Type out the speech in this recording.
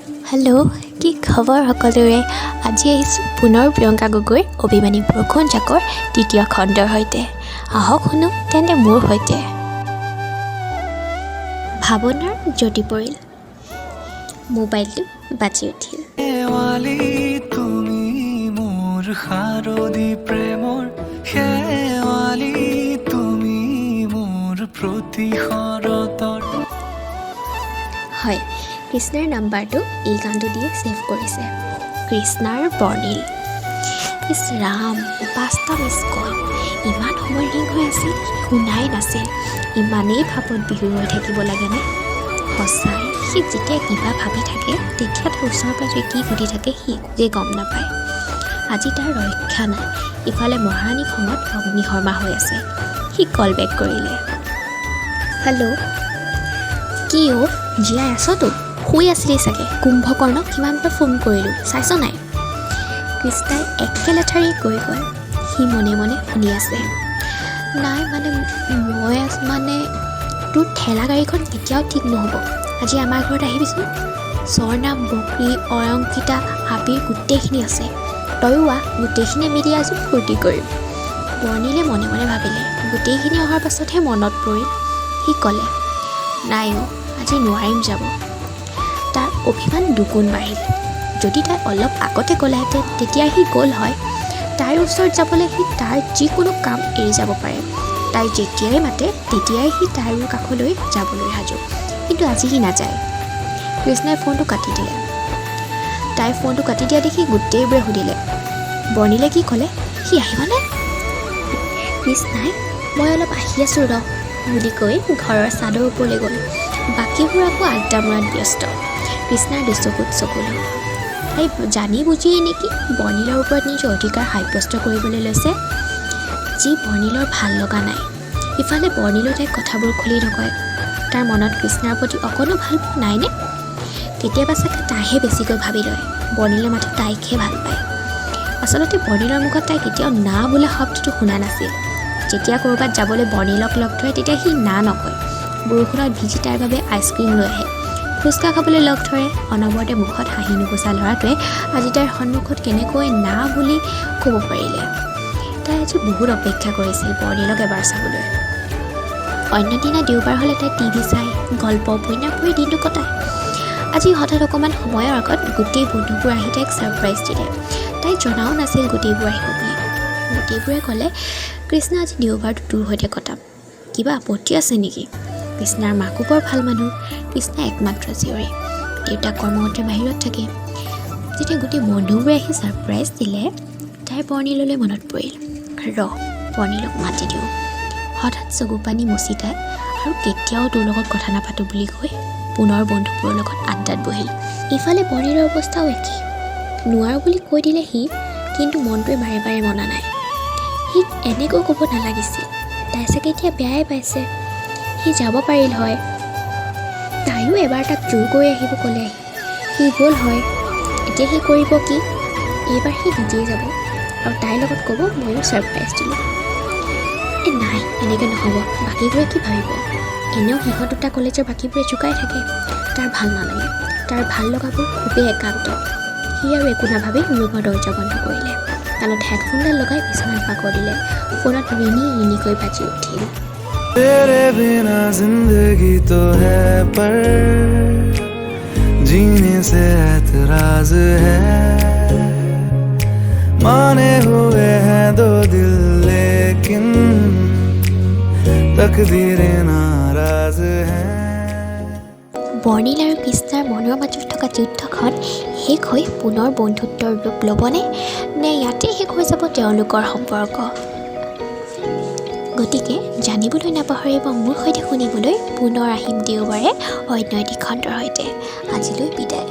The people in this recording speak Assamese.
হেল্ল', কি খবৰ সকলোৰে? আজি আহিছোঁ পুনৰ প্ৰিয়ংকা গগৈৰ অভিমানী বৰষুণ জাকৰ দ্বিতীয় খণ্ডৰ সৈতে। আহক শুনো তেন্তে মোৰ সৈতে। ভাৱনাৰ জ্যোতি পৰিল, মোবাইলটো বাজি উঠিল। তুমি মোৰ শাৰদী প্ৰেমৰ শেৱালি, তুমি মোৰ প্ৰতিশৰতৰ। হয়, কৃষ্ণাৰ নাম্বাৰটো এই গানটো দিয়ে ছেভ কৰিছে। কৃষ্ণাৰ বৰ্ণিল। ইছ ৰাম, 5টা মিছ কল। ইমান সময় ৰিং হৈ আছিল, শুনাই নাছিল। ইমানেই ভাৱত বিহু হৈ থাকিব লাগেনে? সঁচাই, সি যেতিয়া কিবা ভাবি থাকে তেতিয়া তাৰ ওচৰ পাজৰে কি ঘটি থাকে সি একোৱেই গম নাপায়। আজি তাৰ ৰক্ষা নাই। ইফালে মহাৰাণী খঙত অগ্নি শৰ্মা হৈ আছে। সি কল বেক কৰিলে। হেল্ল', কি অ' জীয়াই আছতো? শুই আছিলি চাগে। কুম্ভকৰ্ণক কিমানবাৰ ফোন কৰিলোঁ, চাইছ নাই? কৃষ্ণাই একেলেঠাৰি কৈ গ'ল। সি মনে মনে শুনি আছে। নাই মানে তোৰ ঠেলা গাড়ীখন কেতিয়াও ঠিক নহ'ব। আজি আমাৰ ঘৰত আহিবিচোন। স্বৰ্ণা, বকৰি, অয়ংকিতা, আবিৰ গোটেইখিনি আছে। তয়ো আহ, গোটেইখিনি মিলি আজি ফূৰ্তি কৰিম। বৰ্ণিলে মনে মনে ভাবিলে। গোটেইখিনি অহাৰ পাছতহে মনত পৰিল। সি ক'লে, নাই অ', আজি নোৱাৰিম যাব। তাৰ অভিমান দুগুণ বাঢ়িল। যদি তাই অলপ আগতে গ'লেহেঁতেন তেতিয়া সি গ'ল হয়। তাইৰ ওচৰত যাবলৈ সি তাৰ যিকোনো কাম এৰি যাব পাৰে। তাই যেতিয়াই মাতে তেতিয়াই সি তাইৰ কাষলৈ যাবলৈ সাজু। কিন্তু আজি সি নাযায়। কৃষ্ণাই ফোনটো কাটি দিলে। তাইৰ ফোনটো কাটি দিয়া দেখি গোটেইবোৰে সুধিলে, বৰ্ণিলে কি ক'লে? সি আহিবনে? কৃষ্ণাই মই অলপ আহি আছোঁ ৰ বুলি কৈ ঘৰৰ চাদৰ ওপৰলৈ গ'ল। বাকীবোৰ আকৌ আড্ডা মৰাত ব্যস্ত। কৃষ্ণাৰ দুচকুত চকুলো। তাই জানি বুজিয়েই নেকি বৰ্ণিলৰ ওপৰত নিজৰ অধিকাৰ সাব্যস্ত কৰিবলৈ লৈছে, যি বৰ্ণিলৰ ভাল লগা নাই। ইফালে বৰ্ণিলেও তাইক কথাবোৰ খুলি নকয়। তাৰ মনত কৃষ্ণাৰ প্ৰতি অকণো ভাল পোৱা নাইনে? কেতিয়াবা চাগে তাইহে বেছিকৈ ভাবি লয় বৰ্ণিলে মাথো তাইকহে ভাল পায়। আচলতে বৰ্ণিলৰ মুখত তাই কেতিয়াও না বোলা শব্দটো শুনা নাছিল। যেতিয়া ক'ৰবাত যাবলৈ বৰ্ণিলক লগ ধৰে তেতিয়া সি না নকয়। বৰষুণত ভিজি তাইৰ বাবে আইচক্ৰীম লৈ আহে, ফুচকা খাবলৈ লগ ধৰে। অনবৰতে মুখত হাঁহি নুগুচা ল'ৰাটোৱে আজি তাইৰ সন্মুখত কেনেকৈ না বুলি ক'ব পাৰিলে? তাই আজি বহুত অপেক্ষা কৰিছিল বৰ্ণিলক এবাৰ চাবলৈ। অন্য দিনা দেওবাৰ হ'লে তাই টিভি চাই, গল্প উপন্যাস পঢ়ি দিনটো কটায়। আজি হঠাৎ অকণমান সময়ৰ আগত গোটেই বন্ধুবোৰ আহি তাইক ছাৰপ্ৰাইজ দিলে। তাই জনাও নাছিল গোটেইবোৰ আহিব বুলি। গোটেইবোৰে ক'লে, কৃষ্ণা আজি দেওবাৰটো তোৰ সৈতে কটাম, কিবা আপত্তি আছে নেকি? কৃষ্ণাৰ মাকো বৰ ভাল মানুহ। কৃষ্ণা একমাত্ৰ জীয়ৰী, দেউতাক কৰ্মসূত্ৰে বাহিৰত থাকে। যেতিয়া গোটেই বন্ধুবোৰে আহি ছাৰপ্ৰাইজ দিলে তাইৰ বৰ্ণিললৈ মনত পৰিল। বৰ্ণিলক মাতি দিওঁ। হঠাৎ চকু পানী মচি তাই আৰু কেতিয়াও তোৰ লগত কথা নাপাতোঁ বুলি কৈ পুনৰ বন্ধুবোৰৰ লগত আড্ডাত বহিল। ইফালে বৰ্ণিলৰ অৱস্থাও একেই। নোৱাৰোঁ বুলি কৈ দিলে সি, কিন্তু মনটোৱে বাৰে বাৰে মনা নাই। সি এনেকৈ ক'ব নালাগিছিল। তাই চাগে এতিয়া বেয়াই পাইছে। সি যাব পাৰিল হয়। তাইও এবাৰ তাক জোৰ কৰি আহিব ক'লে সি গ'ল হয়। এতিয়া সি কৰিব কি? এইবাৰ সি নিজেই যাব আৰু তাইৰ লগত ক'ব ময়ো ছাৰপ্ৰাইজ দিলোঁ। নাই, এনেকৈ নহ'ব। বাকীবোৰে কি ভাবিব? এনেও সিহঁত দুটা কলেজৰ বাকীবোৰে জোকাই থাকে। তাৰ ভাল নালাগে। তাৰ ভাল লগাবোৰ খুবেই একান্ত। সি আৰু একো নাভাবি ৰুমৰ দৰ্জা বন্ধ কৰিলে। কাণত হেডফোনডাল লগাই বিচনাত বাগৰ দিলে। ফোনত ৰিনি ৰিনিকৈ বাজি উঠিল। तेरे बिना जिंदगी तो है पर जीने से ऐतराज है, माने हुए हैं दो दिल लेकिन तकदीरें नाराज है। বৰ্ণিল আৰু কৃষ্ণাৰ মনৰ মাজত থকা যুদ্ধখন শেষ হৈ পুনৰ বন্ধুত্বৰ ৰূপ ল'বনে, নে ইয়াতে শেষ হৈ যাব তেওঁলোকৰ সম্পৰ্ক? গতিকে জানিবলৈ নাপাহৰিব মোৰ সৈতে শুনিবলৈ পুনৰ আহিম দেওবাৰে অন্য এটি খণ্ডৰ সৈতে। আজিলৈ বিদায়।